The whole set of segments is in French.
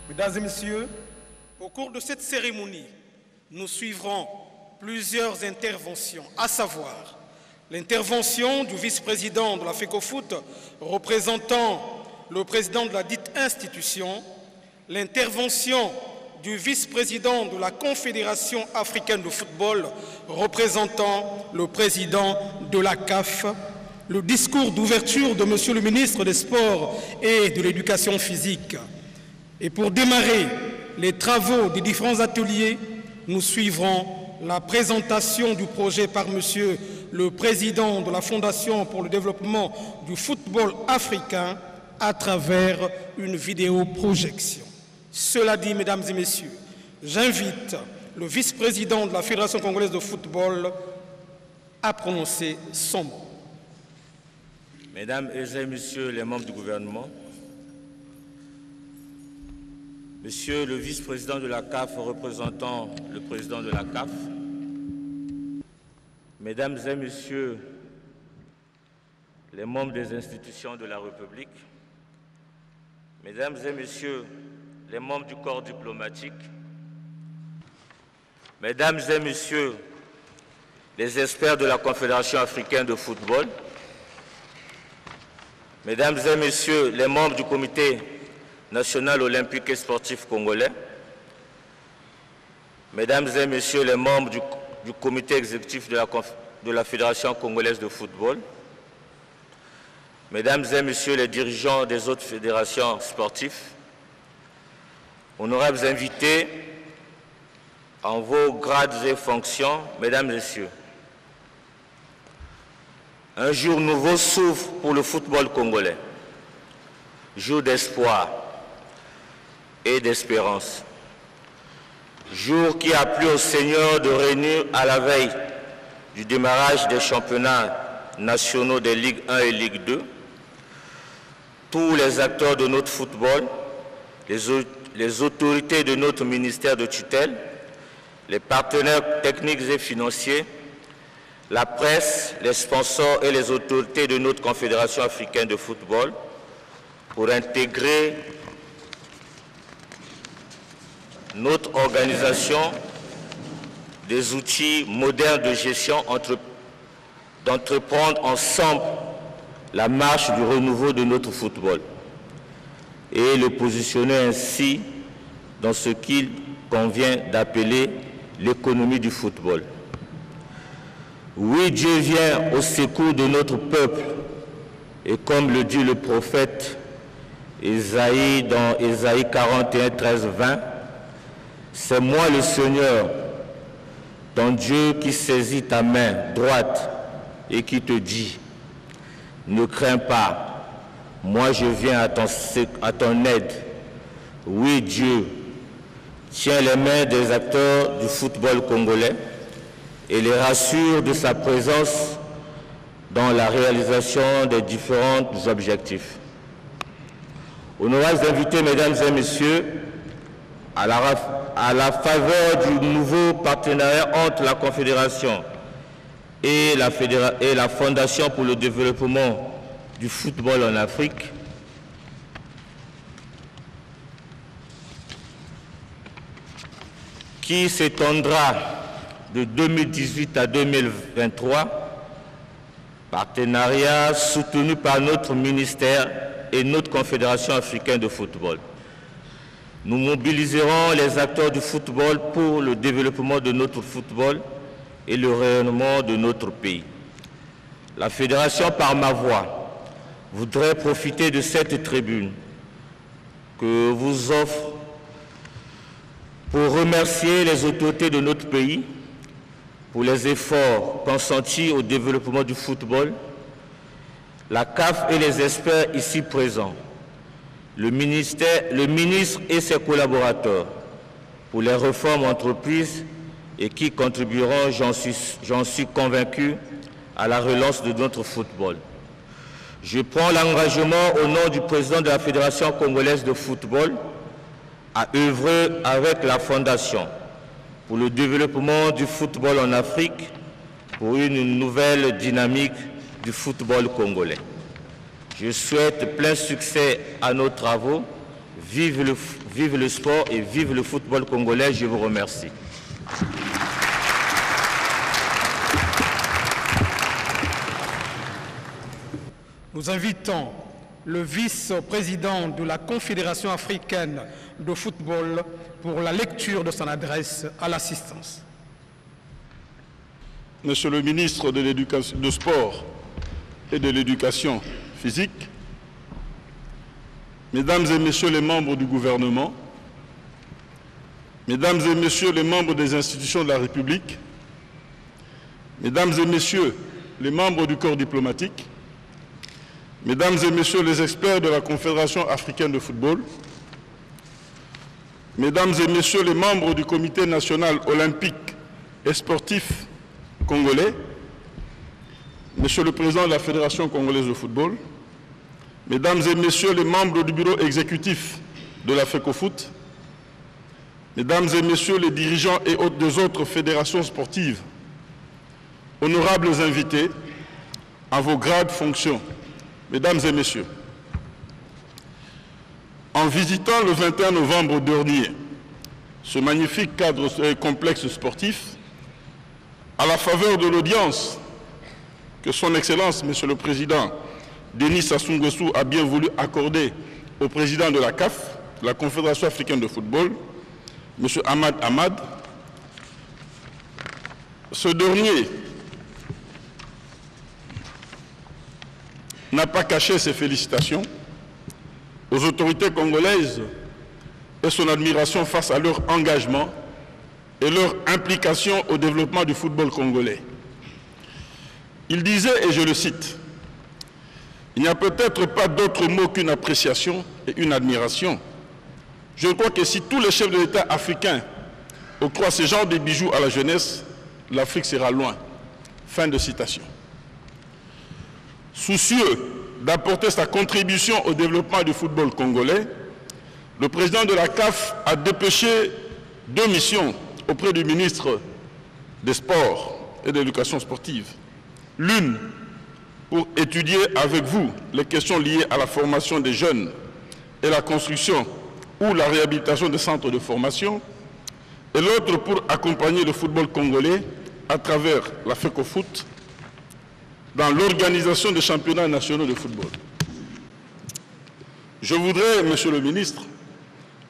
Mesdames et messieurs, au cours de cette cérémonie, nous suivrons plusieurs interventions, à savoir l'intervention du vice-président de la FECOFOOT représentant le président de la dite institution, l'intervention du vice-président de la Confédération africaine de football représentant le président de la CAF, le discours d'ouverture de Monsieur le ministre des Sports et de l'Éducation physique. Et pour démarrer les travaux des différents ateliers, nous suivrons la présentation du projet par Monsieur le Président de la Fondation pour le développement du football africain à travers une vidéoprojection. Cela dit, mesdames et messieurs, j'invite le vice-président de la Fédération congolaise de football à prononcer son mot. Mesdames et messieurs les membres du gouvernement, Monsieur le vice-président de la CAF représentant le président de la CAF, Mesdames et messieurs les membres des institutions de la République, Mesdames et messieurs les membres du corps diplomatique, Mesdames et messieurs les experts de la Confédération africaine de football, Mesdames et messieurs les membres du comité national olympique et sportif congolais, Mesdames et messieurs les membres du comité exécutif de la Fédération congolaise de football, Mesdames et messieurs les dirigeants des autres fédérations sportives, honorables invités en vos grades et fonctions, Mesdames et messieurs, un jour nouveau s'ouvre pour le football congolais, jour d'espoir et d'espérance. Jour qui a plu au Seigneur de réunir à la veille du démarrage des championnats nationaux des Ligue 1 et Ligue 2 tous les acteurs de notre football, les autorités de notre ministère de tutelle, les partenaires techniques et financiers, la presse, les sponsors et les autorités de notre Confédération africaine de football pour intégrer notre organisation des outils modernes de gestion, d'entreprendre ensemble la marche du renouveau de notre football et le positionner ainsi dans ce qu'il convient d'appeler l'économie du football. Oui, Dieu vient au secours de notre peuple et comme le dit le prophète Ésaïe dans Ésaïe 41, 13, 20, c'est moi le Seigneur, ton Dieu qui saisit ta main droite et qui te dit, ne crains pas, moi je viens à ton aide. Oui, Dieu tient les mains des acteurs du football congolais et les rassure de sa présence dans la réalisation des différents objectifs. Honorables invités, mesdames et messieurs, à la faveur du nouveau partenariat entre la Confédération et la Fondation pour le développement du football en Afrique, qui s'étendra de 2018 à 2023, partenariat soutenu par notre ministère et notre Confédération africaine de football. Nous mobiliserons les acteurs du football pour le développement de notre football et le rayonnement de notre pays. La Fédération, par ma voix, voudrait profiter de cette tribune que vous offre pour remercier les autorités de notre pays pour les efforts consentis au développement du football, la CAF et les experts ici présents, le ministre et ses collaborateurs pour les réformes entreprises et qui contribueront, j'en suis convaincu, à la relance de notre football. Je prends l'engagement au nom du président de la Fédération congolaise de football à œuvrer avec la Fondation pour le développement du football en Afrique pour une nouvelle dynamique du football congolais. Je souhaite plein succès à nos travaux. Vive le sport et vive le football congolais. Je vous remercie. Nous invitons le vice-président de la Confédération africaine de football pour la lecture de son adresse à l'assistance. Monsieur le ministre de l'Éducation, du Sport et de l'Éducation physique, Mesdames et Messieurs les membres du gouvernement, Mesdames et Messieurs les membres des institutions de la République, Mesdames et Messieurs les membres du corps diplomatique, Mesdames et Messieurs les experts de la Confédération africaine de football, Mesdames et Messieurs les membres du Comité national olympique et sportif congolais, Monsieur le Président de la Fédération congolaise de football, Mesdames et Messieurs les membres du bureau exécutif de la FECOFOOT, Mesdames et Messieurs les dirigeants et hôtes des autres fédérations sportives, honorables invités, à vos grades, fonctions, Mesdames et Messieurs, en visitant le 21 novembre dernier ce magnifique cadre et complexe sportif, à la faveur de l'audience que son Excellence, Monsieur le Président Denis Sassou Nguesso, a bien voulu accorder au président de la CAF, la Confédération africaine de football, Monsieur Ahmad Ahmad, ce dernier n'a pas caché ses félicitations aux autorités congolaises et son admiration face à leur engagement et leur implication au développement du football congolais. Il disait, et je le cite, « Il n'y a peut-être pas d'autre mot qu'une appréciation et une admiration. Je crois que si tous les chefs de l'État africains octroient ce genre de bijoux à la jeunesse, l'Afrique sera loin. » Fin de citation. Soucieux d'apporter sa contribution au développement du football congolais, le président de la CAF a dépêché 2 missions auprès du ministre des Sports et de l'Éducation sportive. L'une pour étudier avec vous les questions liées à la formation des jeunes et la construction ou la réhabilitation des centres de formation, et l'autre pour accompagner le football congolais à travers la FECOFOOT dans l'organisation des championnats nationaux de football. Je voudrais, Monsieur le ministre,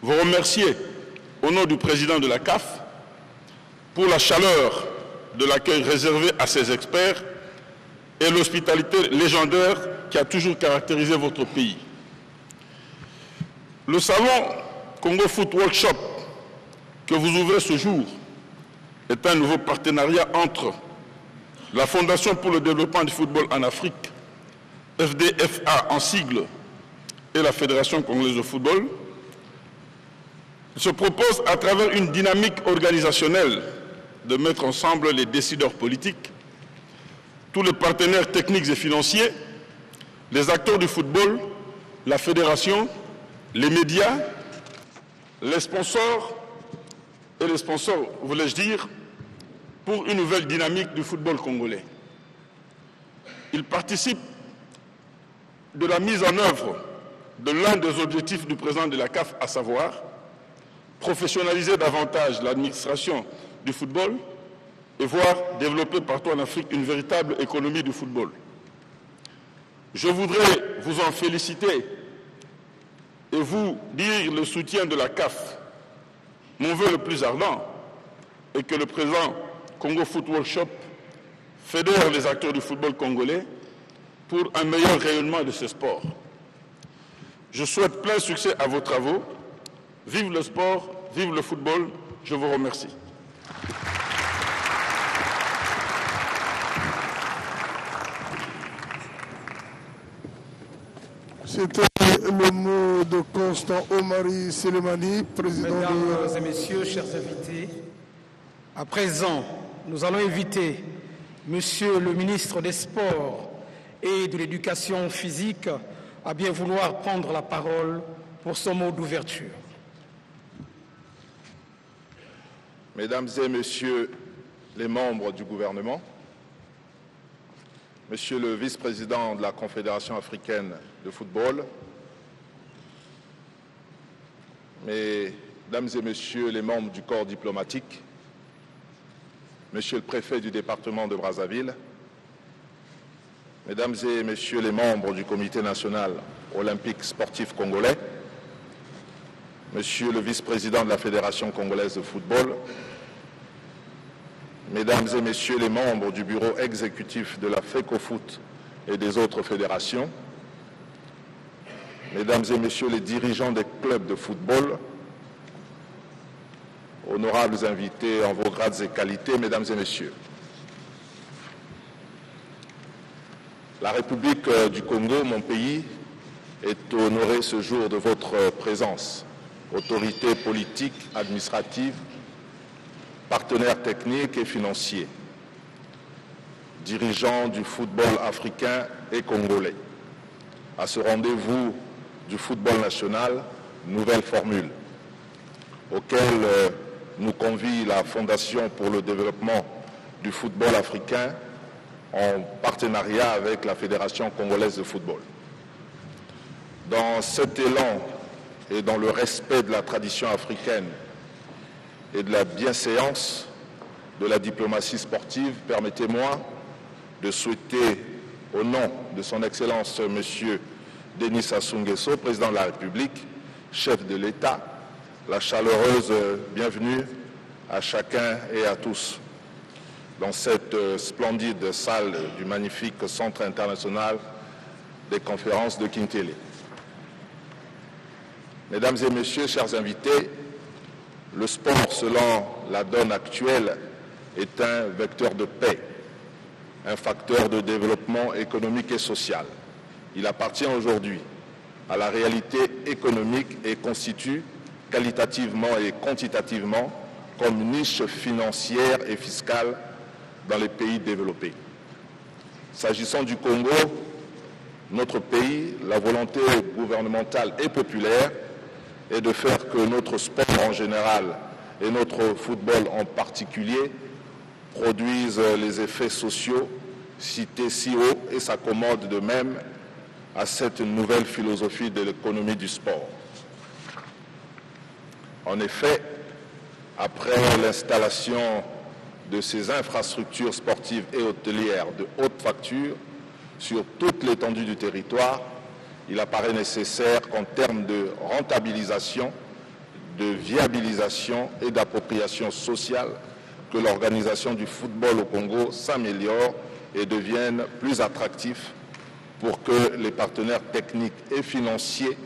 vous remercier au nom du président de la CAF pour la chaleur de l'accueil réservé à ses experts et l'hospitalité légendaire qui a toujours caractérisé votre pays. Le salon Congo Foot Workshop que vous ouvrez ce jour est un nouveau partenariat entre la Fondation pour le développement du football en Afrique, FDFA en sigle, et la Fédération congolaise de football. Il se propose à travers une dynamique organisationnelle de mettre ensemble les décideurs politiques, tous les partenaires techniques et financiers, les acteurs du football, la fédération, les médias, les sponsors et les sponsors, voulais-je dire, pour une nouvelle dynamique du football congolais. Il participe de la mise en œuvre de l'un des objectifs du président de la CAF, à savoir professionnaliser davantage l'administration du football et voir développer partout en Afrique une véritable économie du football. Je voudrais vous en féliciter et vous dire le soutien de la CAF. Mon vœu le plus ardent est que le président Congo Foot Workshop fédère les acteurs du football congolais pour un meilleur rayonnement de ce sport. Je souhaite plein succès à vos travaux. Vive le sport, vive le football. Je vous remercie. C'était le mot de Constant Omari Selemani, président Mesdames et Messieurs, chers invités, à présent, nous allons inviter Monsieur le ministre des Sports et de l'Éducation physique à bien vouloir prendre la parole pour son mot d'ouverture. Mesdames et Messieurs les membres du gouvernement, Monsieur le vice-président de la Confédération africaine de football, Mesdames et Messieurs les membres du corps diplomatique, Monsieur le préfet du département de Brazzaville, Mesdames et Messieurs les membres du Comité national olympique sportif congolais, Monsieur le vice-président de la Fédération congolaise de football, Mesdames et Messieurs les membres du bureau exécutif de la FECOFOOT et des autres fédérations, Mesdames et Messieurs les dirigeants des clubs de football, honorables invités en vos grades et qualités, Mesdames et Messieurs. La République du Congo, mon pays, est honorée ce jour de votre présence. Autorités politiques, administratives, partenaires techniques et financiers, dirigeants du football africain et congolais. À ce rendez-vous du football national, nouvelle formule, auquel nous convie la Fondation pour le développement du football africain en partenariat avec la Fédération congolaise de football. Dans cet élan et dans le respect de la tradition africaine et de la bienséance de la diplomatie sportive, permettez-moi de souhaiter, au nom de son Excellence Monsieur Denis Sassou Nguesso, président de la République, chef de l'État, la chaleureuse bienvenue à chacun et à tous dans cette splendide salle du magnifique Centre international des conférences de Kinkele. Mesdames et Messieurs, chers invités, le sport, selon la donne actuelle, est un vecteur de paix, un facteur de développement économique et social. Il appartient aujourd'hui à la réalité économique et constitue qualitativement et quantitativement comme niche financière et fiscale dans les pays développés. S'agissant du Congo, notre pays, la volonté gouvernementale et populaire est de faire que notre sport en général et notre football en particulier produisent les effets sociaux cités si haut et s'accommodent de même à cette nouvelle philosophie de l'économie du sport. En effet, après l'installation de ces infrastructures sportives et hôtelières de haute facture sur toute l'étendue du territoire, il apparaît nécessaire qu'en termes de rentabilisation, de viabilisation et d'appropriation sociale, que l'organisation du football au Congo s'améliore et devienne plus attractif pour que les partenaires techniques et financiers,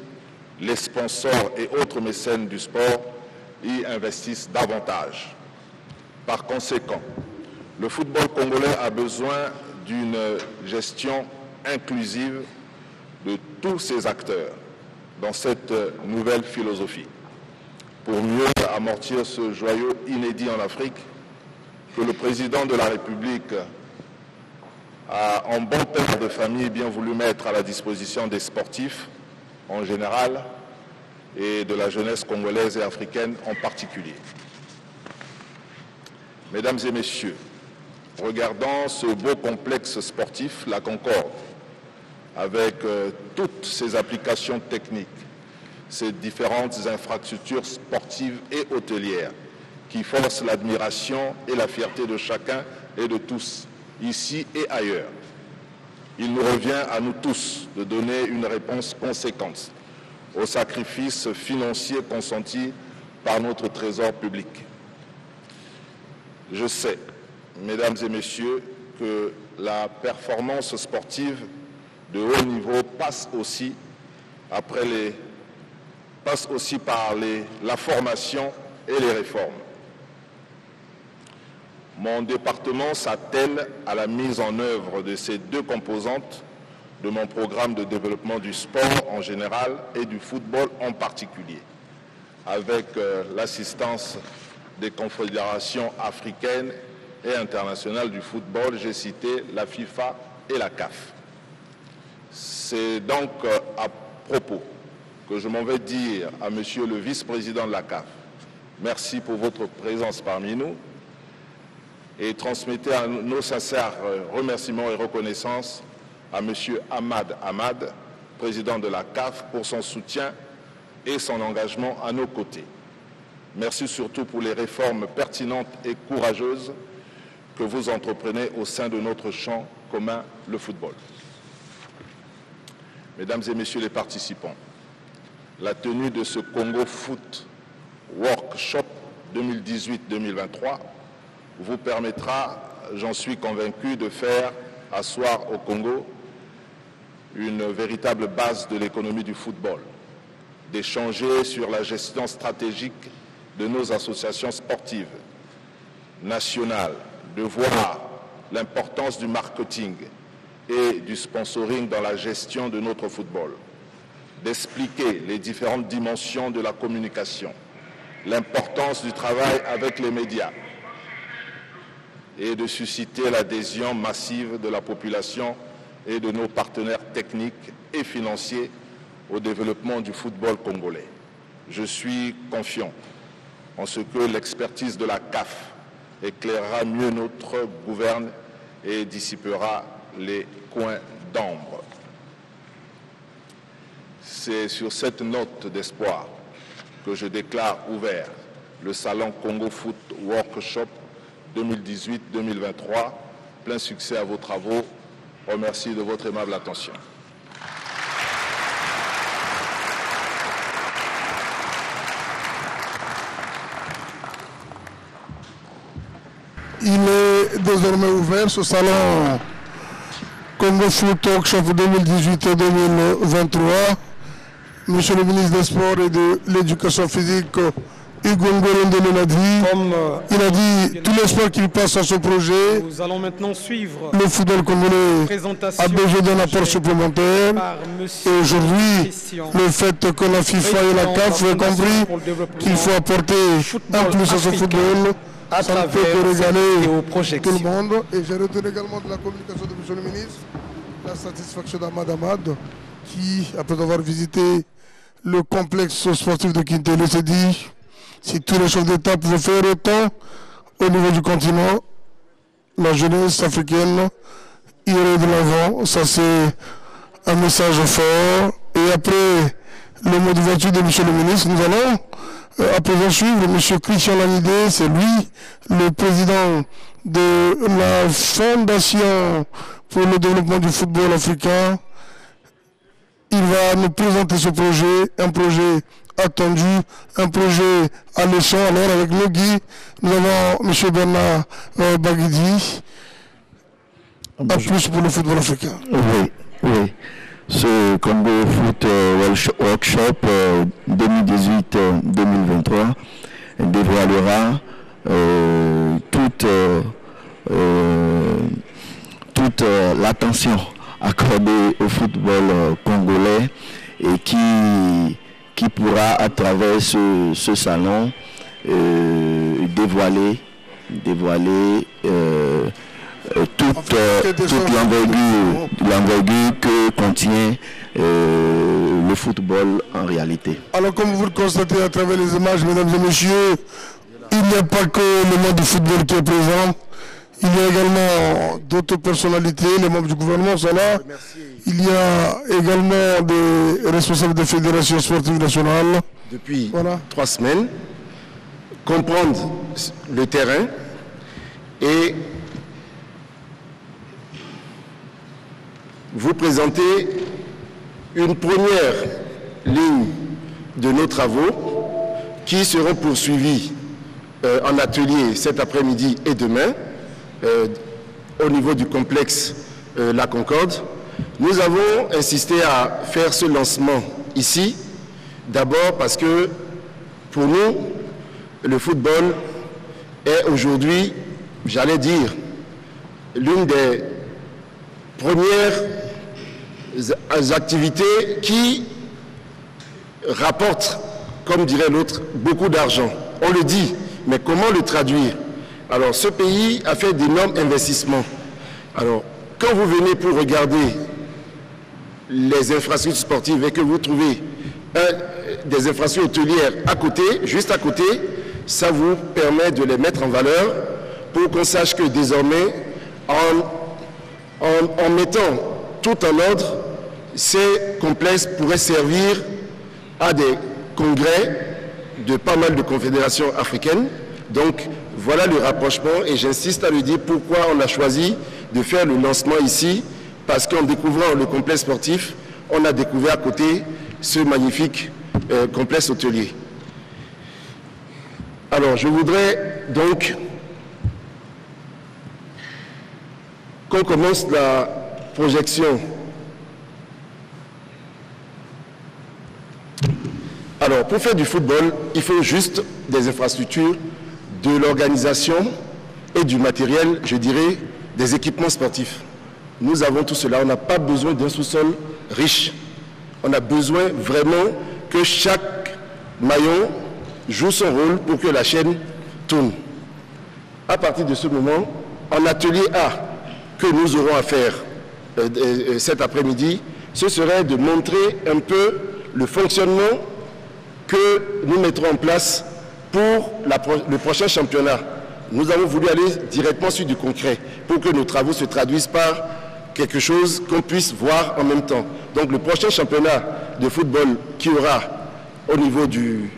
les sponsors et autres mécènes du sport y investissent davantage. Par conséquent, le football congolais a besoin d'une gestion inclusive de tous ces acteurs dans cette nouvelle philosophie. Pour mieux amortir ce joyau inédit en Afrique, que le président de la République a, en bon père de famille, bien voulu mettre à la disposition des sportifs en général et de la jeunesse congolaise et africaine en particulier. Mesdames et Messieurs, regardant ce beau complexe sportif, la Concorde, avec toutes ses applications techniques, ses différentes infrastructures sportives et hôtelières qui forcent l'admiration et la fierté de chacun et de tous, ici et ailleurs. Il nous revient à nous tous de donner une réponse conséquente aux sacrifices financiers consentis par notre trésor public. Je sais, Mesdames et Messieurs, que la performance sportive de haut niveau passe aussi par la formation et les réformes. Mon département s'attelle à la mise en œuvre de ces deux composantes de mon programme de développement du sport en général et du football en particulier, avec l'assistance des confédérations africaines et internationales du football, j'ai cité la FIFA et la CAF. C'est donc à propos que je m'en vais dire à Monsieur le vice-président de la CAF, merci pour votre présence parmi nous, et transmettez nos sincères remerciements et reconnaissances à M. Ahmad Ahmad, président de la CAF, pour son soutien et son engagement à nos côtés. Merci surtout pour les réformes pertinentes et courageuses que vous entreprenez au sein de notre champ commun, le football. Mesdames et messieurs les participants, la tenue de ce Congo Foot Workshop 2018-2023 vous permettra, j'en suis convaincu, de faire asseoir au Congo une véritable base de l'économie du football, d'échanger sur la gestion stratégique de nos associations sportives nationales, de voir l'importance du marketing et du sponsoring dans la gestion de notre football, d'expliquer les différentes dimensions de la communication, l'importance du travail avec les médias et de susciter l'adhésion massive de la population et de nos partenaires techniques et financiers au développement du football congolais. Je suis confiant en ce que l'expertise de la CAF éclairera mieux notre gouverne et dissipera les coins d'ombre. C'est sur cette note d'espoir que je déclare ouvert le Salon Congo Foot Workshop 2018-2023. Plein succès à vos travaux. Remercie de votre aimable attention. Il est désormais ouvert ce salon Congo Foot Workshop 2018-2023. Monsieur le ministre des Sports et de l'Éducation physique, Hugo Ngorongolo l'a dit. Il a dit tous les sports qui passent à ce projet. Nous allons maintenant suivre le football congolais a besoin d'un apport supplémentaire. Et aujourd'hui, le fait que la FIFA et la CAF aient compris qu'il faut apporter un plus à ce football, ça ne peut que régaler tout le monde. Et j'ai retenu également de la communication de M. le ministre la satisfaction d'Ahmad Ahmad, qui, après avoir visité le complexe sportif de Kintele, s'est dit si tous les chefs d'État pouvaient faire autant au niveau du continent, la jeunesse africaine irait de l'avant. Ça, c'est un message fort. Et après le mot d'ouverture de M. le ministre, nous allons à présent suivre M. Christian Lanidé. C'est lui, le président de la Fondation pour le développement du football africain. Il va nous présenter ce projet, un projet attendu, un projet alléchant. Alors avec nous, Guy, nous avons M. Bernard Baguidi. À plus pour le football africain. Oui. Ce Congo Foot Workshop 2018-2023 dévoilera toute l'attention accordée au football congolais et qui pourra à travers ce salon dévoiler toute l'envergure que contient le football en réalité. Alors comme vous le constatez à travers les images, mesdames et messieurs, il n'y a pas que le monde du football qui est présent. Il y a également d'autres personnalités, les membres du gouvernement sont là. Il y a également des responsables des fédérations sportives nationales. Depuis 3 semaines, comprendre le terrain et vous présenter une première ligne de nos travaux qui seront poursuivis en atelier cet après-midi et demain au niveau du complexe La Concorde. Nous avons insisté à faire ce lancement ici, d'abord parce que pour nous, le football est aujourd'hui, j'allais dire, l'une des premières activités qui rapportent, comme dirait l'autre, beaucoup d'argent. On le dit, mais comment le traduire? Alors, ce pays a fait d'énormes investissements. Alors, quand vous venez pour regarder les infrastructures sportives et que vous trouvez des infrastructures hôtelières à côté, juste à côté, ça vous permet de les mettre en valeur pour qu'on sache que désormais, en mettant tout en ordre, ces complexes pourraient servir à des congrès de pas mal de confédérations africaines. Donc voilà le rapprochement, et j'insiste à le dire pourquoi on a choisi de faire le lancement ici, parce qu'en découvrant le complexe sportif, on a découvert à côté ce magnifique complexe hôtelier. Alors je voudrais donc qu'on commence la projection. Alors, pour faire du football, il faut juste des infrastructures, de l'organisation et du matériel, je dirais, des équipements sportifs. Nous avons tout cela. On n'a pas besoin d'un sous-sol riche. On a besoin vraiment que chaque maillon joue son rôle pour que la chaîne tourne. À partir de ce moment, en atelier A, que nous aurons à faire cet après-midi, ce serait de montrer un peu le fonctionnement que nous mettrons en place pour le prochain championnat. Nous avons voulu aller directement sur du concret pour que nos travaux se traduisent par quelque chose qu'on puisse voir en même temps. Donc le prochain championnat de football qui aura au niveau du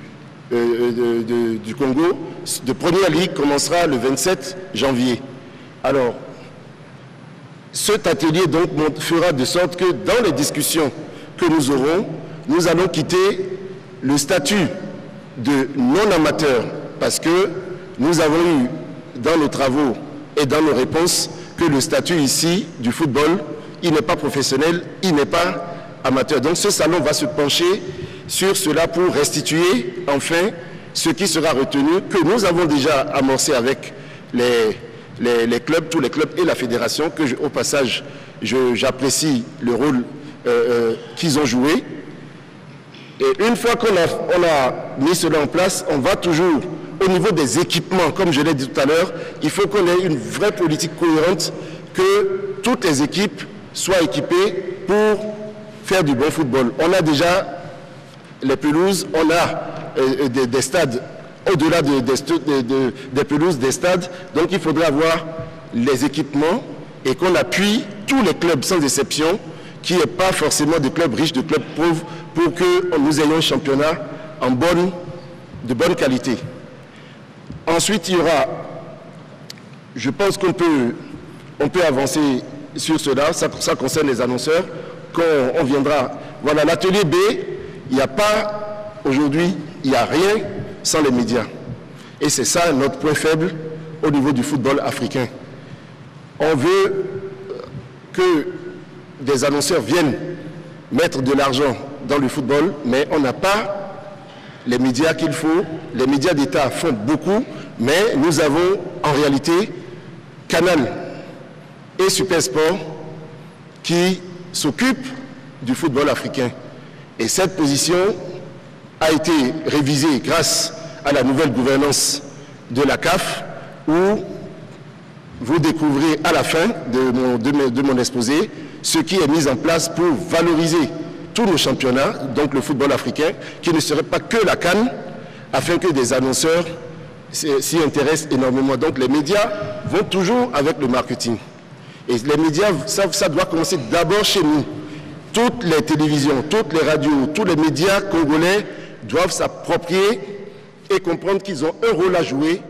Congo, de première ligue, commencera le 27 janvier. Alors, cet atelier donc fera de sorte que dans les discussions que nous aurons, nous allons quitter le statut de non-amateur, parce que nous avons eu dans nos travaux et dans nos réponses que le statut ici du football, il n'est pas professionnel, il n'est pas amateur. Donc ce salon va se pencher sur cela pour restituer enfin ce qui sera retenu, que nous avons déjà amorcé avec les clubs, tous les clubs et la fédération, que au passage j'apprécie le rôle qu'ils ont joué. Et une fois qu'on a mis cela en place, on va toujours, au niveau des équipements, comme je l'ai dit tout à l'heure, il faut qu'on ait une vraie politique cohérente, que toutes les équipes soient équipées pour faire du bon football. On a déjà les pelouses, on a des stades, au-delà des pelouses, des stades, donc il faudra avoir les équipements et qu'on appuie tous les clubs sans exception, qui n'est pas forcément de clubs riches, de clubs pauvres, pour que nous ayons un championnat de bonne qualité. Ensuite, il y aura, je pense qu'on peut avancer sur cela, ça concerne les annonceurs, quand on viendra. Voilà, l'atelier B, il n'y a pas, aujourd'hui, il n'y a rien sans les médias. Et c'est ça notre point faible au niveau du football africain. On veut que des annonceurs viennent mettre de l'argent dans le football, mais on n'a pas les médias qu'il faut. Les médias d'État font beaucoup, mais nous avons en réalité Canal et Supersport qui s'occupent du football africain. Et cette position a été révisée grâce à la nouvelle gouvernance de la CAF, où vous découvrez à la fin de mon exposé ce qui est mis en place pour valoriser tous nos championnats, donc le football africain, qui ne serait pas que la CAN, afin que des annonceurs s'y intéressent énormément. Donc les médias vont toujours avec le marketing. Et les médias, ça doit commencer d'abord chez nous. Toutes les télévisions, toutes les radios, tous les médias congolais doivent s'approprier et comprendre qu'ils ont un rôle à jouer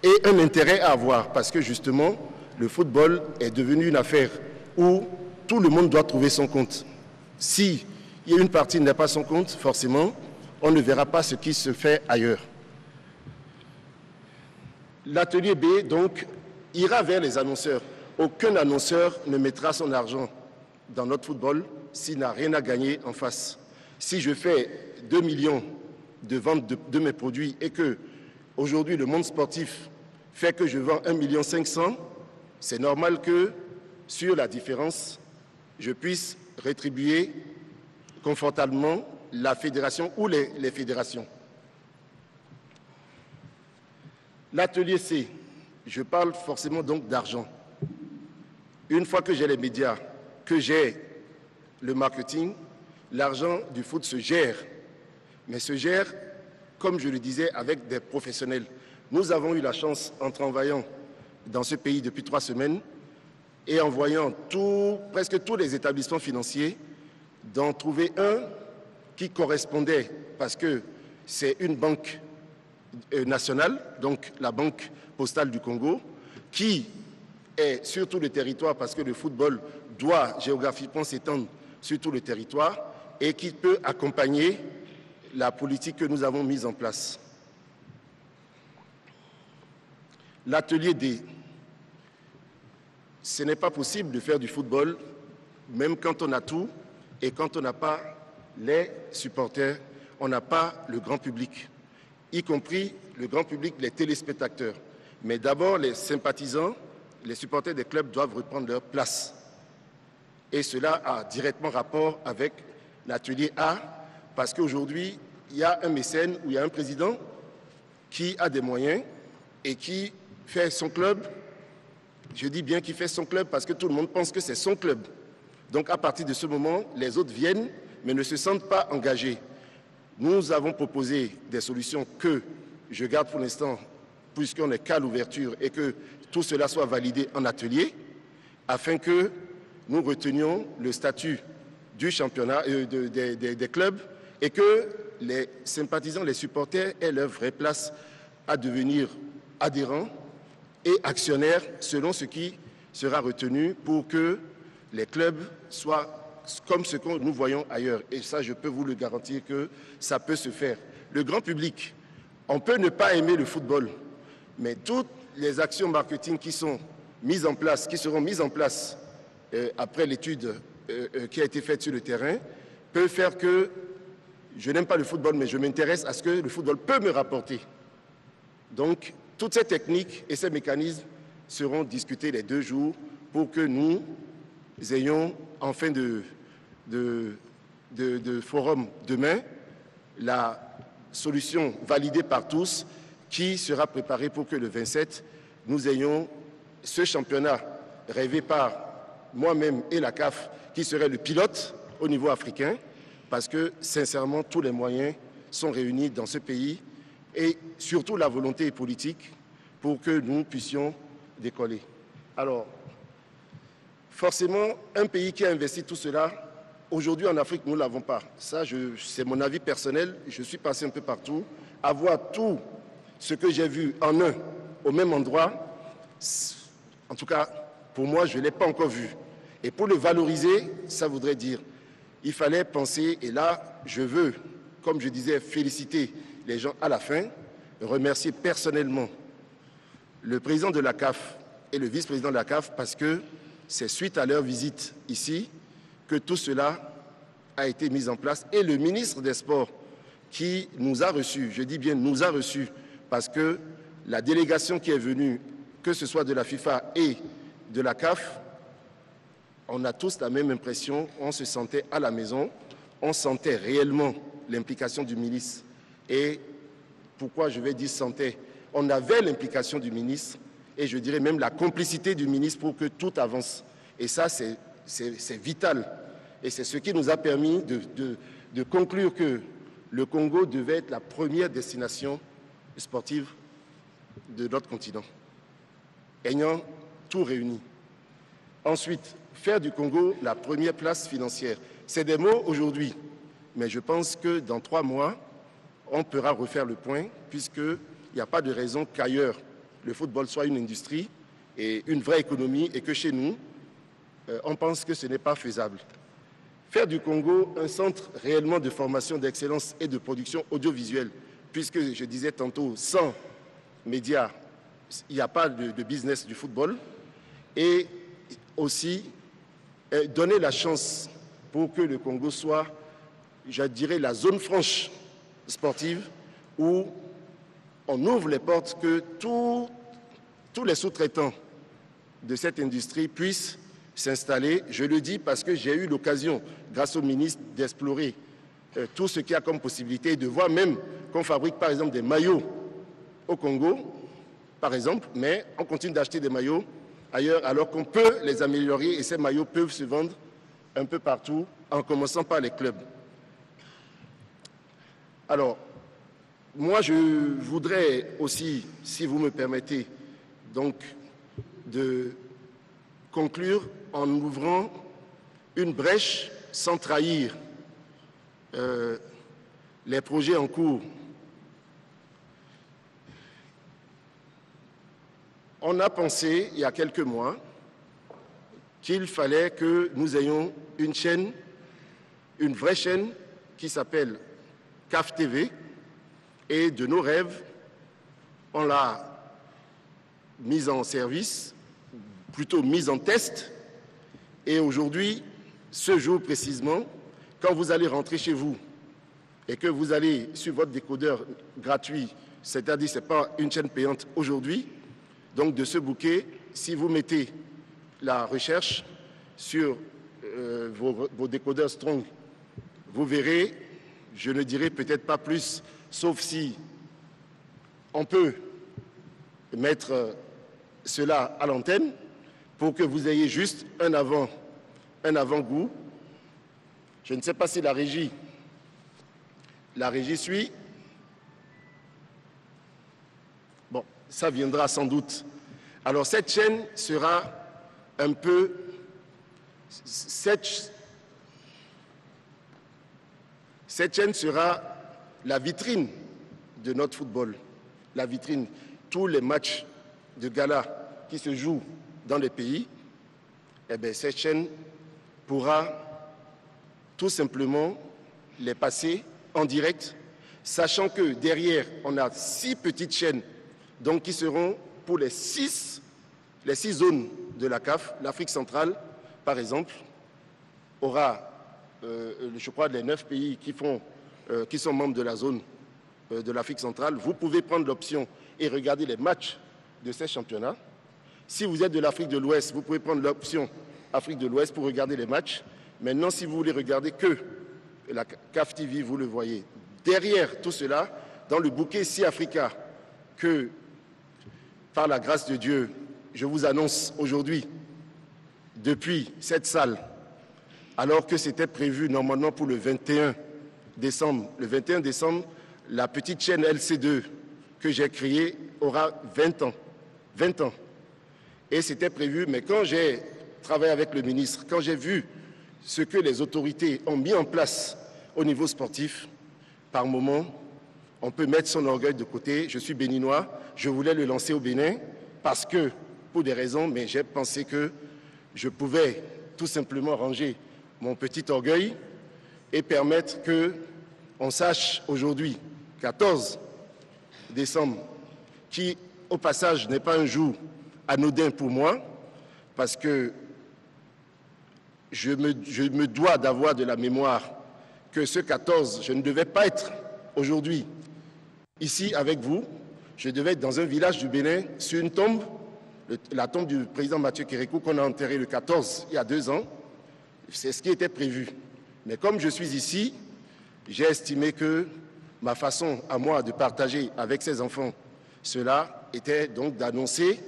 et un intérêt à avoir. Parce que justement, le football est devenu une affaire où tout le monde doit trouver son compte. Si il y a une partie qui n'a pas son compte, forcément, on ne verra pas ce qui se fait ailleurs. L'atelier B, donc, ira vers les annonceurs. Aucun annonceur ne mettra son argent dans notre football s'il n'a rien à gagner en face. Si je fais 2 millions de ventes de mes produits et que aujourd'hui le monde sportif fait que je vends 1 500 000, c'est normal que sur la différence, je puisse rétribuer confortablement la fédération ou les fédérations. L'atelier C, je parle forcément donc d'argent. Une fois que j'ai les médias, que j'ai le marketing, l'argent du foot se gère. Mais se gère, comme je le disais, avec des professionnels. Nous avons eu la chance, en travaillant dans ce pays depuis 3 semaines et en voyant presque tous les établissements financiers, d'en trouver un qui correspondait, parce que c'est une banque nationale, donc la Banque postale du Congo, qui est sur tout le territoire, parce que le football doit géographiquement s'étendre sur tout le territoire, et qui peut accompagner la politique que nous avons mise en place. L'atelier D. Ce n'est pas possible de faire du football, même quand on a tout, et quand on n'a pas les supporters, on n'a pas le grand public, y compris le grand public, les téléspectateurs. Mais d'abord, les sympathisants, les supporters des clubs doivent reprendre leur place. Et cela a directement rapport avec l'atelier A, parce qu'aujourd'hui, il y a un mécène ou il y a un président qui a des moyens et qui fait son club. Je dis bien qu'il fait son club parce que tout le monde pense que c'est son club. Donc à partir de ce moment, les autres viennent mais ne se sentent pas engagés. Nous avons proposé des solutions que je garde pour l'instant, puisqu'on n'est qu'à l'ouverture et que tout cela soit validé en atelier, afin que nous retenions le statut du championnat, des clubs, et que les sympathisants, les supporters aient leur vraie place à devenir adhérents et actionnaires selon ce qui sera retenu pour que les clubs soient comme ce que nous voyons ailleurs. Et ça, je peux vous le garantir que ça peut se faire. Le grand public, on peut ne pas aimer le football, mais toutes les actions marketing qui sont mises en place, qui seront mises en place après l'étude qui a été faite sur le terrain, peuvent faire que je n'aime pas le football, mais je m'intéresse à ce que le football peut me rapporter. Donc, toutes ces techniques et ces mécanismes seront discutés les 2 jours pour que nous ayons, en fin de forum demain, la solution validée par tous qui sera préparée pour que le 27, nous ayons ce championnat rêvé par moi-même et la CAF qui serait le pilote au niveau africain, parce que sincèrement tous les moyens sont réunis dans ce pays et surtout la volonté politique pour que nous puissions décoller. Alors, forcément, un pays qui a investi tout cela, aujourd'hui en Afrique, nous ne l'avons pas. Ça, c'est mon avis personnel, je suis passé un peu partout. Avoir tout ce que j'ai vu en un, au même endroit, en tout cas, pour moi, je ne l'ai pas encore vu. Et pour le valoriser, ça voudrait dire, il fallait penser, et là, je veux, comme je disais, féliciter les gens à la fin, remercier personnellement le président de la CAF et le vice-président de la CAF parce que c'est suite à leur visite ici que tout cela a été mis en place. Et le ministre des Sports qui nous a reçus, je dis bien nous a reçus, parce que la délégation qui est venue, que ce soit de la FIFA et de la CAF, on a tous la même impression, on se sentait à la maison, on sentait réellement l'implication du ministre. Et pourquoi je vais dire sentait? On avait l'implication du ministre et je dirais même la complicité du ministre pour que tout avance. Et ça, c'est vital. Et c'est ce qui nous a permis de conclure que le Congo devait être la première destination sportive de notre continent, ayant tout réuni. Ensuite, faire du Congo la première place financière. C'est des mots aujourd'hui, mais je pense que dans 3 mois, on pourra refaire le point, puisqu'il n'y a pas de raison qu'ailleurs, le football soit une industrie et une vraie économie, et que chez nous, on pense que ce n'est pas faisable. Faire du Congo un centre réellement de formation d'excellence et de production audiovisuelle, puisque je disais tantôt, sans médias, il n'y a pas de business du football, et aussi donner la chance pour que le Congo soit, je dirais, la zone franche sportive où on ouvre les portes que tous les sous-traitants de cette industrie puissent s'installer. Je le dis parce que j'ai eu l'occasion, grâce au ministre, d'explorer tout ce qu'il y a comme possibilité et de voir même qu'on fabrique par exemple des maillots au Congo, par exemple, mais on continue d'acheter des maillots ailleurs alors qu'on peut les améliorer et ces maillots peuvent se vendre un peu partout en commençant par les clubs. Alors, moi je voudrais aussi, si vous me permettez, donc de conclure en ouvrant une brèche sans trahir les projets en cours. On a pensé, il y a quelques mois, qu'il fallait que nous ayons une chaîne, une vraie chaîne qui s'appelle CAF TV, et de nos rêves, on l'a mise en service, plutôt mise en test, et aujourd'hui, ce jour précisément, quand vous allez rentrer chez vous et que vous allez sur votre décodeur gratuit, c'est-à-dire ce n'est pas une chaîne payante aujourd'hui, donc de ce bouquet, si vous mettez la recherche sur vos décodeurs Strong, vous verrez, je ne dirai peut-être pas plus, sauf si on peut mettre cela à l'antenne pour que vous ayez juste un avant-goût. Je ne sais pas si la régie suit. Bon, ça viendra sans doute. Alors cette chaîne sera un peu... Cette chaîne sera la vitrine de notre football. La vitrine. Tous les matchs de gala qui se jouent dans les pays, eh bien, cette chaîne pourra tout simplement les passer en direct, sachant que derrière, on a 6 petites chaînes donc, qui seront pour les 6 zones de la CAF. L'Afrique centrale, par exemple, aura, je crois, les 9 pays qui sont membres de la zone de l'Afrique centrale. Vous pouvez prendre l'option et regarder les matchs de ces championnats. Si vous êtes de l'Afrique de l'Ouest, vous pouvez prendre l'option Afrique de l'Ouest pour regarder les matchs. Maintenant, si vous voulez regarder que la CAF TV, vous le voyez. Derrière tout cela, dans le bouquet Si Africa, que par la grâce de Dieu, je vous annonce aujourd'hui, depuis cette salle, alors que c'était prévu normalement pour le 21 décembre. Le 21 décembre, la petite chaîne LC2 que j'ai créée aura 20 ans. 20 ans. Et c'était prévu, mais quand j'ai travaillé avec le ministre, quand j'ai vu ce que les autorités ont mis en place au niveau sportif, par moment, on peut mettre son orgueil de côté. Je suis béninois, je voulais le lancer au Bénin parce que, pour des raisons, mais j'ai pensé que je pouvais tout simplement ranger mon petit orgueil et permettre qu'on sache aujourd'hui, 14 décembre, qui au passage n'est pas un jour anodin pour moi, parce que je me dois d'avoir de la mémoire que ce 14, je ne devais pas être aujourd'hui ici avec vous, je devais être dans un village du Bénin sur une tombe, la tombe du président Mathieu Kérékou qu'on a enterré le 14 il y a 2 ans. C'est ce qui était prévu. Mais comme je suis ici, j'ai estimé que ma façon à moi de partager avec ces enfants cela était donc d'annoncer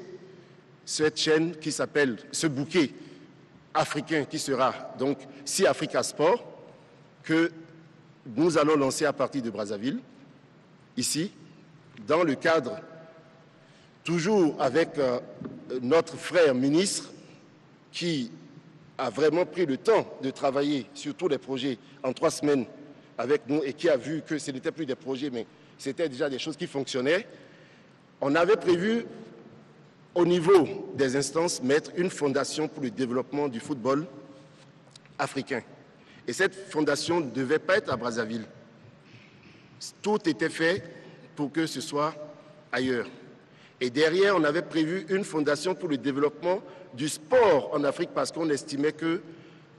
cette chaîne qui s'appelle, ce bouquet africain qui sera donc Si Africa Sport, que nous allons lancer à partir de Brazzaville, ici, dans le cadre, toujours avec notre frère ministre, qui a vraiment pris le temps de travailler sur tous les projets en 3 semaines avec nous et qui a vu que ce n'était plus des projets, mais c'était déjà des choses qui fonctionnaient. On avait prévu, au niveau des instances, mettre une fondation pour le développement du football africain. Et cette fondation ne devait pas être à Brazzaville. Tout était fait pour que ce soit ailleurs. Et derrière, on avait prévu une fondation pour le développement du sport en Afrique parce qu'on estimait que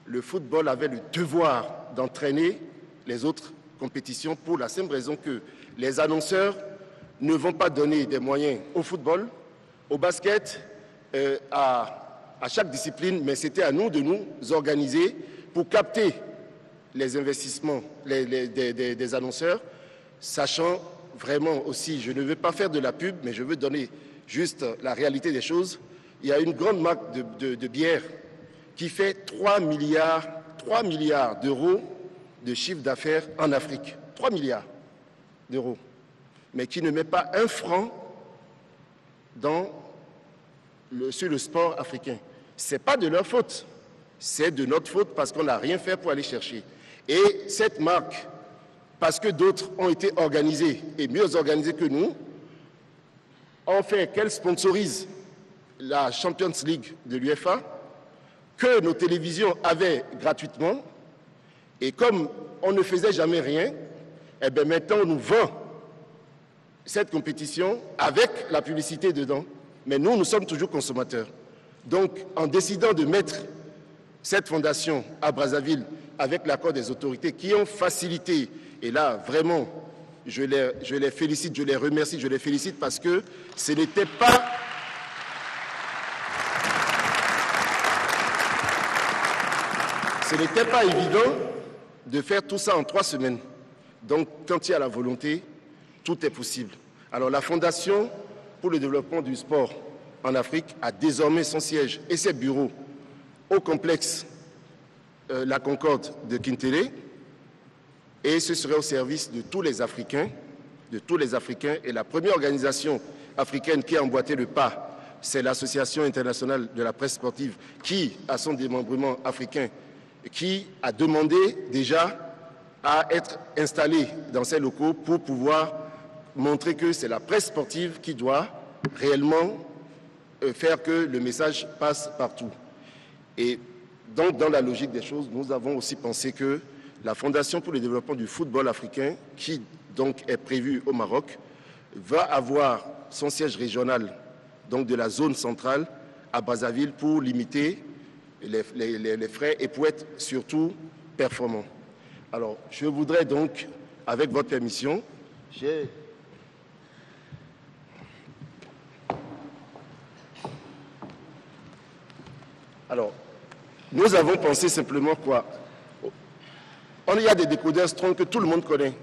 le football avait le devoir d'entraîner les autres compétitions pour la simple raison que les annonceurs ne vont pas donner des moyens au football, au basket, à chaque discipline, mais c'était à nous de nous organiser pour capter les investissements des annonceurs, sachant vraiment aussi, je ne veux pas faire de la pub, mais je veux donner juste la réalité des choses. Il y a une grande marque de bière qui fait 3 milliards d'euros de chiffre d'affaires en Afrique. 3 milliards d'euros. Mais qui ne met pas un franc dans sur le sport africain. Ce n'est pas de leur faute, c'est de notre faute parce qu'on n'a rien fait pour aller chercher. Et cette marque, parce que d'autres ont été organisés et mieux organisés que nous, ont fait qu'elle sponsorise la Champions League de l'UEFA, que nos télévisions avaient gratuitement, et comme on ne faisait jamais rien, eh bien maintenant on nous vend cette compétition avec la publicité dedans. Mais nous sommes toujours consommateurs. Donc, en décidant de mettre cette fondation à Brazzaville avec l'accord des autorités qui ont facilité, et là, vraiment, je les félicite, je les remercie, je les félicite parce que ce n'était pas... Ce n'était pas évident de faire tout ça en 3 semaines. Donc, quand il y a la volonté, tout est possible. Alors, la Fondation pour le développement du sport en Afrique a désormais son siège et ses bureaux au complexe La Concorde de Kintélé, et ce serait au service de tous les Africains, et la première organisation africaine qui a emboîté le pas, c'est l'Association internationale de la presse sportive qui a son démembrement africain, qui a demandé déjà à être installée dans ces locaux pour pouvoir montrer que c'est la presse sportive qui doit réellement faire que le message passe partout. Et donc, dans la logique des choses, nous avons aussi pensé que la Fondation pour le développement du football africain, qui donc est prévue au Maroc, va avoir son siège régional donc de la zone centrale à Brazzaville pour limiter les frais et pour être surtout performant. Alors, je voudrais donc, avec votre permission, Alors, nous avons pensé simplement quoi? Il y a des décodeurs Strong que tout le monde connaît.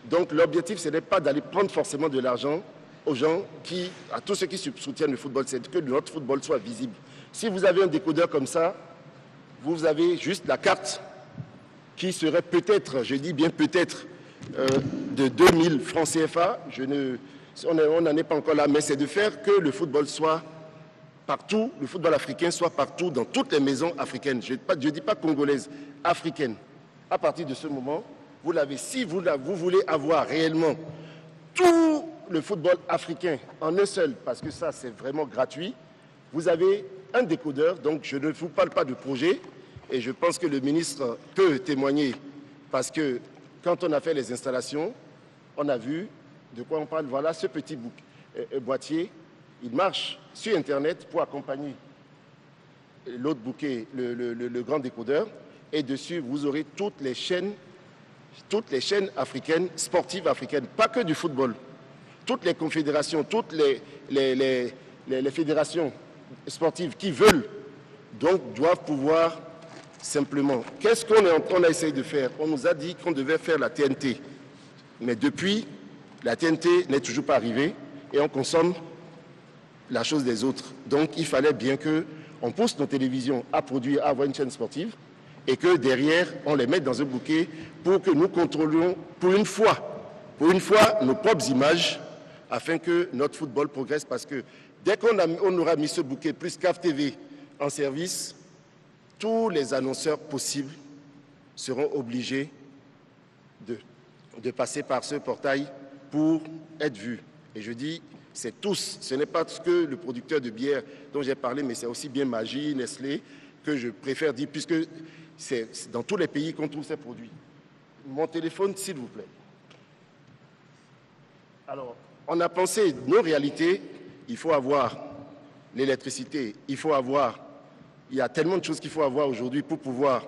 Donc, l'objectif, ce n'est pas d'aller prendre forcément de l'argent aux gens à tous ceux qui soutiennent le football, c'est que notre football soit visible. Si vous avez un décodeur comme ça, vous avez juste la carte qui serait peut-être, je dis bien peut-être, de 2000 francs CFA. On n'en est pas encore là, mais c'est de faire que le football soit partout, le football africain soit partout dans toutes les maisons africaines. Je ne dis pas congolaises, africaines. À partir de ce moment, vous l'avez. Si vous voulez avoir réellement tout le football africain en un seul, parce que ça c'est vraiment gratuit, vous avez un décodeur. Donc je ne vous parle pas de projet, et je pense que le ministre peut témoigner, parce que quand on a fait les installations, on a vu de quoi on parle. Voilà ce petit boîtier, il marche sur Internet pour accompagner l'autre bouquet, le grand décodeur, et dessus vous aurez toutes les chaînes africaines, sportives africaines, pas que du football. Toutes les confédérations, toutes les fédérations sportives qui veulent, donc doivent pouvoir simplement. Qu'est-ce qu'on a essayé de faire? On nous a dit qu'on devait faire la TNT. Mais depuis, la TNT n'est toujours pas arrivée et on consomme la chose des autres. Donc il fallait bien qu'on pousse nos télévisions à produire, à avoir une chaîne sportive, et que derrière, on les mette dans un bouquet pour que nous contrôlions pour une fois, nos propres images, afin que notre football progresse. Parce que dès qu'on aura mis ce bouquet plus CAF TV en service, tous les annonceurs possibles seront obligés de passer par ce portail pour être vus. Et je dis, c'est tous, ce n'est pas que le producteur de bière dont j'ai parlé, mais c'est aussi bien Magie, Nestlé, que je préfère dire, puisque c'est dans tous les pays qu'on trouve ces produits. Mon téléphone, s'il vous plaît. Alors, on a pensé, nos réalités, il faut avoir l'électricité, il y a tellement de choses qu'il faut avoir aujourd'hui pour pouvoir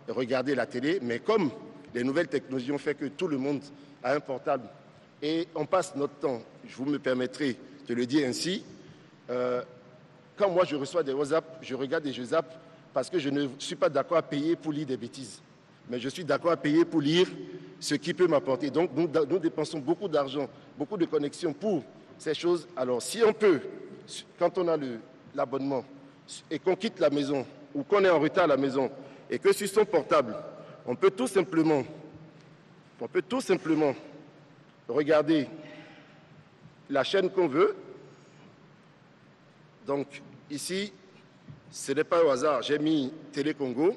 regarder la télé, mais comme les nouvelles technologies ont fait que tout le monde a un portable et on passe notre temps, je vous me permettrez de le dire ainsi, quand moi je reçois des WhatsApp, je regarde et je zappe parce que je ne suis pas d'accord à payer pour lire des bêtises, mais je suis d'accord à payer pour lire ce qui peut m'apporter. Donc nous dépensons beaucoup d'argent, beaucoup de connexions pour ces choses. Alors si on peut, quand on a l'abonnement et qu'on quitte la maison ou qu'on est en retard à la maison et que sur son portable, on peut tout simplement regarder la chaîne qu'on veut. Donc ici, ce n'est pas au hasard. J'ai mis Télé Congo.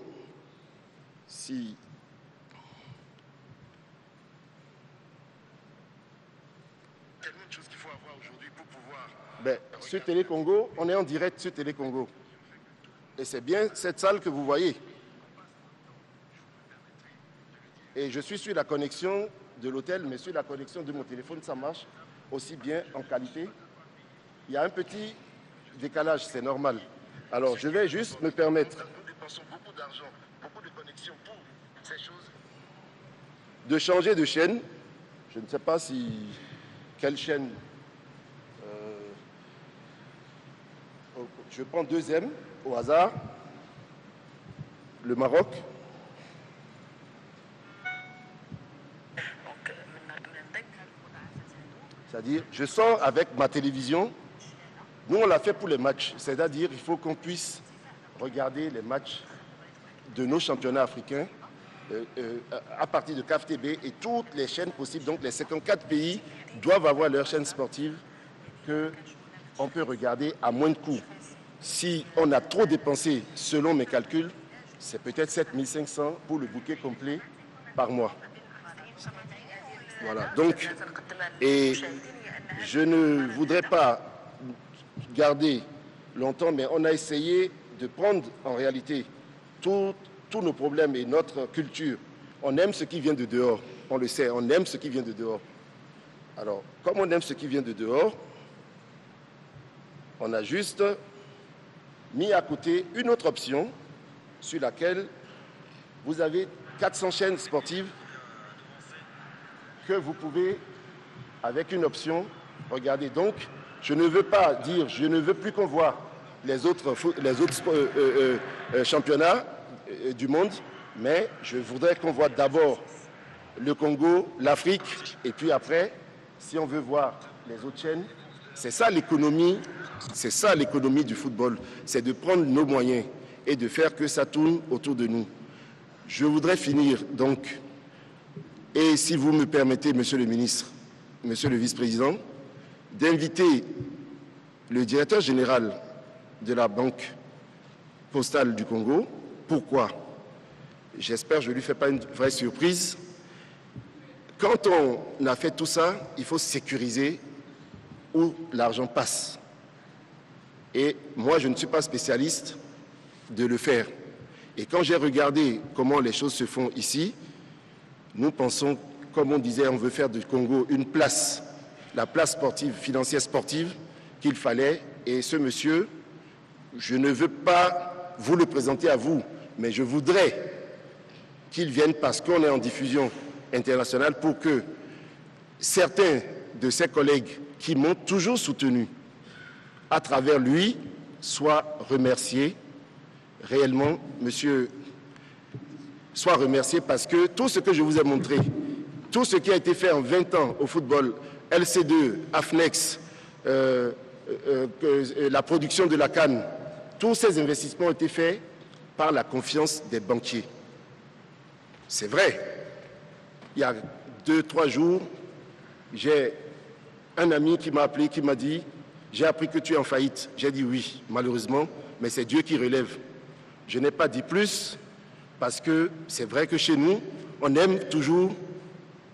Si tellement de choses qu'il faut avoir aujourd'hui pour pouvoir... sur Télé Congo, on est en direct sur Télé Congo. Et c'est bien cette salle que vous voyez. Et je suis sur la connexion de l'hôtel, mais sur la connexion de mon téléphone, ça marche aussi bien en qualité. Il y a un petit décalage, c'est normal. Alors, je vais juste me permettre... Nous dépensons beaucoup d'argent, beaucoup de connexions pour ces choses. De changer de chaîne. Je ne sais pas si... Quelle chaîne... je prends deuxième, au hasard. Le Maroc. C'est-à-dire, je sors avec ma télévision. Nous, on l'a fait pour les matchs. C'est-à-dire, il faut qu'on puisse regarder les matchs de nos championnats africains à partir de CAF-TB et toutes les chaînes possibles. Donc, les 54 pays doivent avoir leur chaîne sportive qu'on peut regarder à moins de coûts. Si on a trop dépensé, selon mes calculs, c'est peut-être 7 500 pour le bouquet complet par mois. Voilà, donc, et je ne voudrais pas garder longtemps, mais on a essayé de prendre en réalité tous nos problèmes et notre culture. On aime ce qui vient de dehors, on le sait, on aime ce qui vient de dehors. Alors, comme on aime ce qui vient de dehors, on a juste mis à côté une autre option sur laquelle vous avez 400 chaînes sportives que vous pouvez, avec une option, regarder. Donc, je ne veux pas dire, je ne veux plus qu'on voit les autres championnats du monde, mais je voudrais qu'on voit d'abord le Congo, l'Afrique, et puis après, si on veut voir les autres chaînes, c'est ça l'économie du football, c'est de prendre nos moyens et de faire que ça tourne autour de nous. Je voudrais finir donc, et si vous me permettez, monsieur le ministre, monsieur le vice-président, d'inviter le directeur général de la Banque postale du Congo. Pourquoi? J'espère que je ne lui fais pas une vraie surprise. Quand on a fait tout ça, il faut sécuriser où l'argent passe. Et moi, je ne suis pas spécialiste de le faire. Et quand j'ai regardé comment les choses se font ici, nous pensons, comme on disait, on veut faire du Congo une place, la place sportive, financière sportive qu'il fallait. Et ce monsieur, je ne veux pas vous le présenter à vous, mais je voudrais qu'il vienne parce qu'on est en diffusion internationale pour que certains de ses collègues qui m'ont toujours soutenu à travers lui soient remerciés. Réellement, monsieur, soient remerciés parce que tout ce que je vous ai montré, tout ce qui a été fait en 20 ans au football, LC2, AFNEX, la production de la CAN, tous ces investissements ont été faits par la confiance des banquiers. C'est vrai. Il y a 2-3 jours, j'ai un ami qui m'a appelé, qui m'a dit « J'ai appris que tu es en faillite ». J'ai dit oui, malheureusement, mais c'est Dieu qui relève. Je n'ai pas dit plus parce que c'est vrai que chez nous, on aime toujours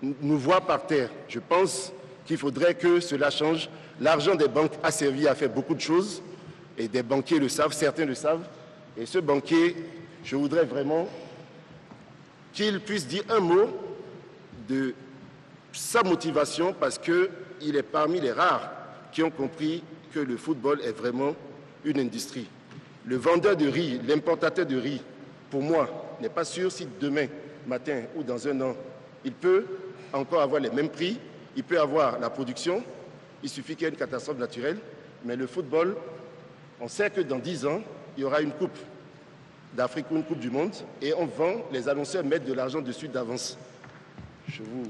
nous voir par terre. Je pense qu'il faudrait que cela change. L'argent des banques a servi à faire beaucoup de choses et des banquiers le savent, certains le savent. Et ce banquier, je voudrais vraiment qu'il puisse dire un mot de sa motivation parce qu'il est parmi les rares qui ont compris que le football est vraiment une industrie. Le vendeur de riz, l'importateur de riz, pour moi, n'est pas sûr si demain matin ou dans un an, il peut encore avoir les mêmes prix, il peut avoir la production, il suffit qu'il y ait une catastrophe naturelle, mais le football, on sait que dans 10 ans, il y aura une coupe d'Afrique ou une coupe du monde, et on vend, les annonceurs mettent de l'argent dessus d'avance. Je vous...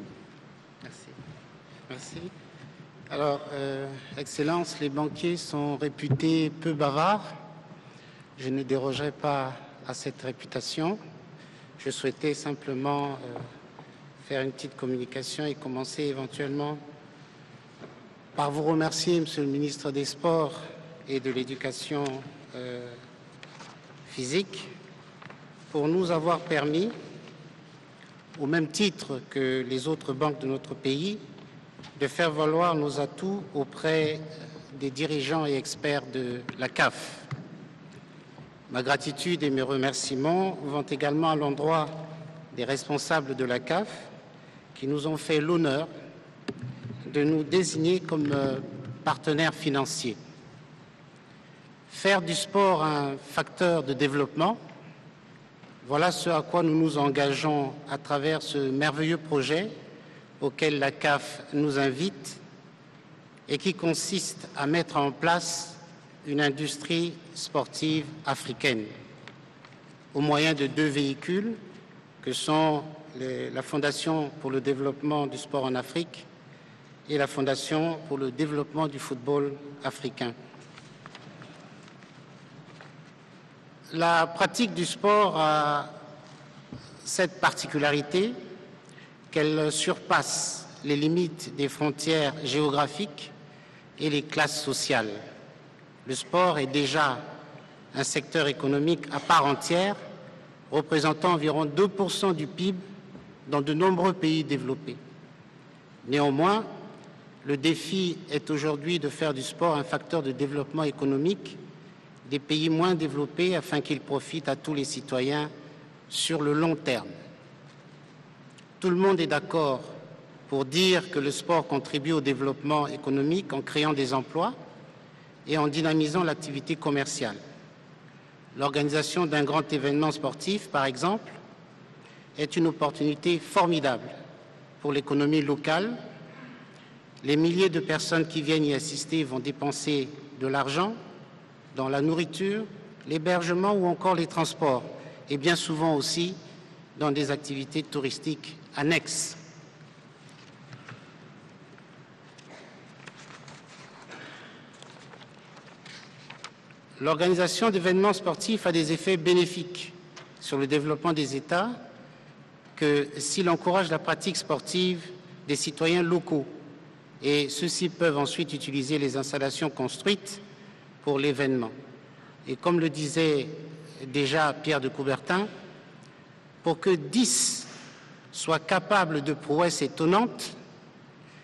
Merci. Merci. Alors, Excellence, les banquiers sont réputés peu bavards. Je ne dérogerai pas à cette réputation. Je souhaitais simplement faire une petite communication et commencer éventuellement par vous remercier, Monsieur le ministre des Sports et de l'Éducation physique pour nous avoir permis, au même titre que les autres banques de notre pays, de faire valoir nos atouts auprès des dirigeants et experts de la CAF. Ma gratitude et mes remerciements vont également à l'endroit des responsables de la CAF qui nous ont fait l'honneur de nous désigner comme partenaires financiers. Faire du sport un facteur de développement, voilà ce à quoi nous nous engageons à travers ce merveilleux projet auquel la CAF nous invite et qui consiste à mettre en place une industrie sportive africaine au moyen de 2 véhicules que sont la Fondation pour le développement du sport en Afrique et la Fondation pour le développement du football africain. La pratique du sport a cette particularité qu'elle surpasse les limites des frontières géographiques et les classes sociales. Le sport est déjà un secteur économique à part entière, représentant environ 2% du PIB dans de nombreux pays développés. Néanmoins, le défi est aujourd'hui de faire du sport un facteur de développement économique des pays moins développés afin qu'il profite à tous les citoyens sur le long terme. Tout le monde est d'accord pour dire que le sport contribue au développement économique en créant des emplois et en dynamisant l'activité commerciale. L'organisation d'un grand événement sportif, par exemple, est une opportunité formidable pour l'économie locale. Les milliers de personnes qui viennent y assister vont dépenser de l'argent dans la nourriture, l'hébergement ou encore les transports, et bien souvent aussi dans des activités touristiques annexes. L'organisation d'événements sportifs a des effets bénéfiques sur le développement des États que s'il encourage la pratique sportive des citoyens locaux, et ceux-ci peuvent ensuite utiliser les installations construites pour l'événement. Et comme le disait déjà Pierre de Coubertin, pour que 10 soient capables de prouesses étonnantes,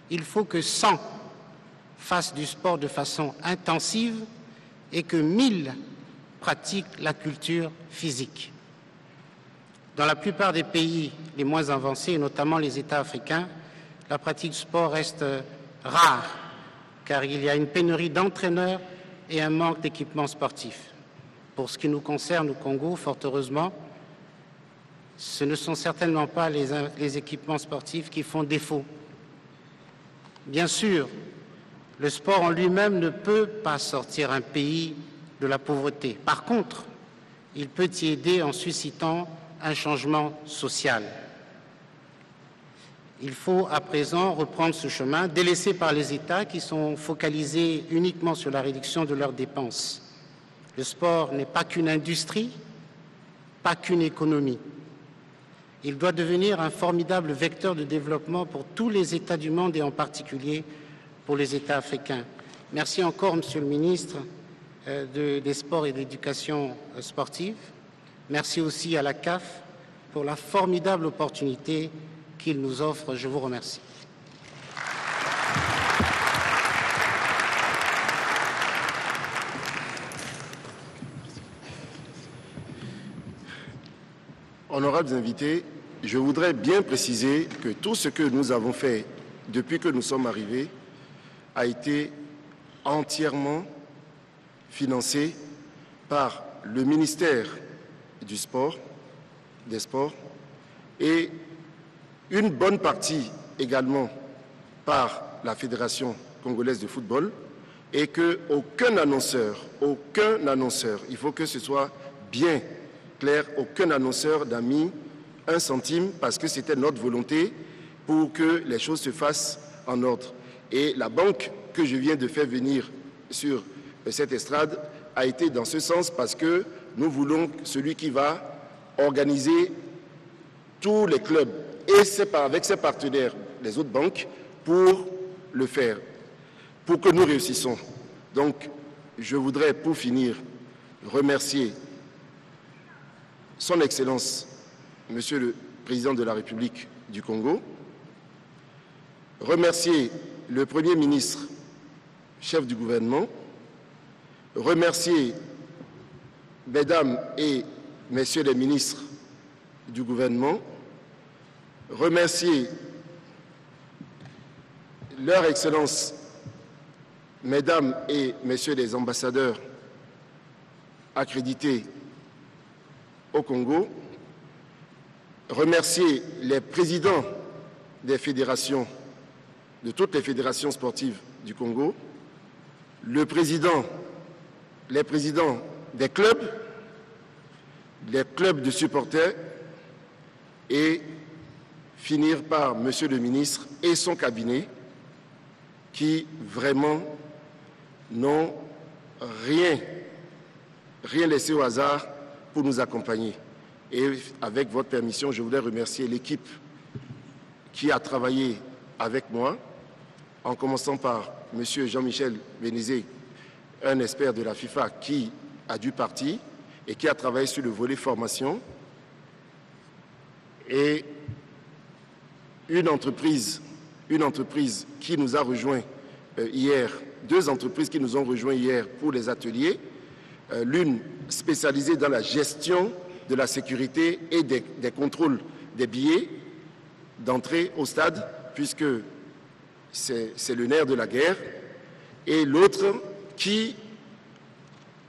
il faut que 100 fassent du sport de façon intensive et que 1000 pratiquent la culture physique. Dans la plupart des pays les moins avancés, notamment les États africains, la pratique du sport reste rare, car il y a une pénurie d'entraîneurs et un manque d'équipements sportifs. Pour ce qui nous concerne au Congo, fort heureusement, ce ne sont certainement pas les équipements sportifs qui font défaut. Bien sûr, le sport en lui-même ne peut pas sortir un pays de la pauvreté. Par contre, il peut y aider en suscitant un changement social. Il faut à présent reprendre ce chemin délaissé par les États qui sont focalisés uniquement sur la réduction de leurs dépenses. Le sport n'est pas qu'une industrie, pas qu'une économie. Il doit devenir un formidable vecteur de développement pour tous les États du monde et en particulier pour les États africains. Merci encore, Monsieur le ministre des Sports et de l'Éducation sportive. Merci aussi à la CAF pour la formidable opportunité qu'il nous offre. Je vous remercie. Honorables invités, je voudrais bien préciser que tout ce que nous avons fait depuis que nous sommes arrivés a été entièrement financé par le ministère du Sport, des Sports, et une bonne partie également par la Fédération congolaise de football, et qu'aucun annonceur, il faut que ce soit bien clair, aucun annonceur n'a mis un centime parce que c'était notre volonté pour que les choses se fassent en ordre. Et la banque que je viens de faire venir sur cette estrade a été dans ce sens parce que nous voulons celui qui va organiser tous les clubs et avec ses partenaires, les autres banques, pour le faire, pour que nous réussissons. Donc, je voudrais, pour finir, remercier Son Excellence, Monsieur le Président de la République du Congo, remercier le Premier ministre, chef du gouvernement, remercier Mesdames et Messieurs les ministres du gouvernement, remercier Leur Excellence, Mesdames et Messieurs les ambassadeurs accrédités au Congo, remercier les présidents des fédérations, de toutes les fédérations sportives du Congo, les présidents des clubs de supporters et finir par Monsieur le ministre et son cabinet qui vraiment n'ont rien laissé au hasard pour nous accompagner. Et avec votre permission, je voudrais remercier l'équipe qui a travaillé avec moi, en commençant par M. Jean-Michel Bénézé, un expert de la FIFA qui a dû partir et qui a travaillé sur le volet formation, et une entreprise qui nous a rejoint hier, deux entreprises qui nous ont rejoint hier pour les ateliers, l'une spécialisée dans la gestion de la sécurité et des contrôles des billets d'entrée au stade, puisque c'est le nerf de la guerre, et l'autre qui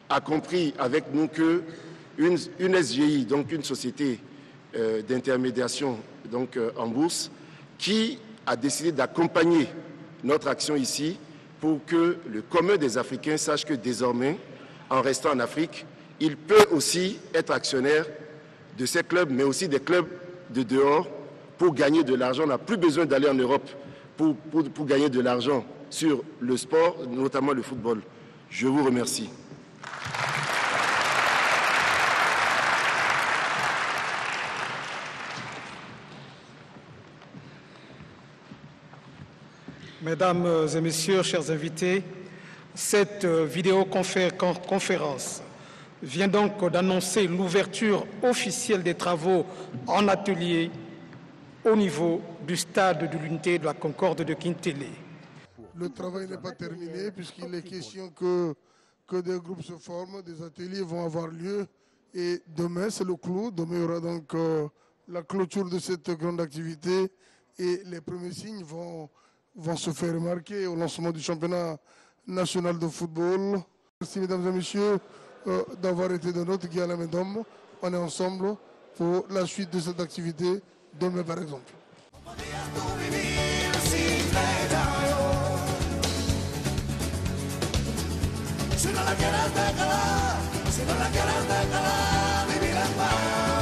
a compris avec nous qu'une SGI, donc une société d'intermédiation en bourse, qui a décidé d'accompagner notre action ici pour que le commun des Africains sache que désormais, en restant en Afrique, il peut aussi être actionnaire de ces clubs, mais aussi des clubs de dehors pour gagner de l'argent. On n'a plus besoin d'aller en Europe pour gagner de l'argent sur le sport, notamment le football. Je vous remercie. Mesdames et Messieurs, chers invités, cette vidéoconférence vient donc d'annoncer l'ouverture officielle des travaux en atelier au niveau du stade de l'unité de la Concorde de Kintélé. Le travail n'est pas terminé puisqu'il est question que des groupes se forment, des ateliers vont avoir lieu et demain c'est le clou. Demain il y aura donc la clôture de cette grande activité et les premiers signes vont se faire remarquer au lancement du championnat national de football. Merci mesdames et messieurs d'avoir été de notre guide à la main d'homme. On est ensemble pour la suite de cette activité, demain par exemple. Si no la quieres déjala, vivir en paz.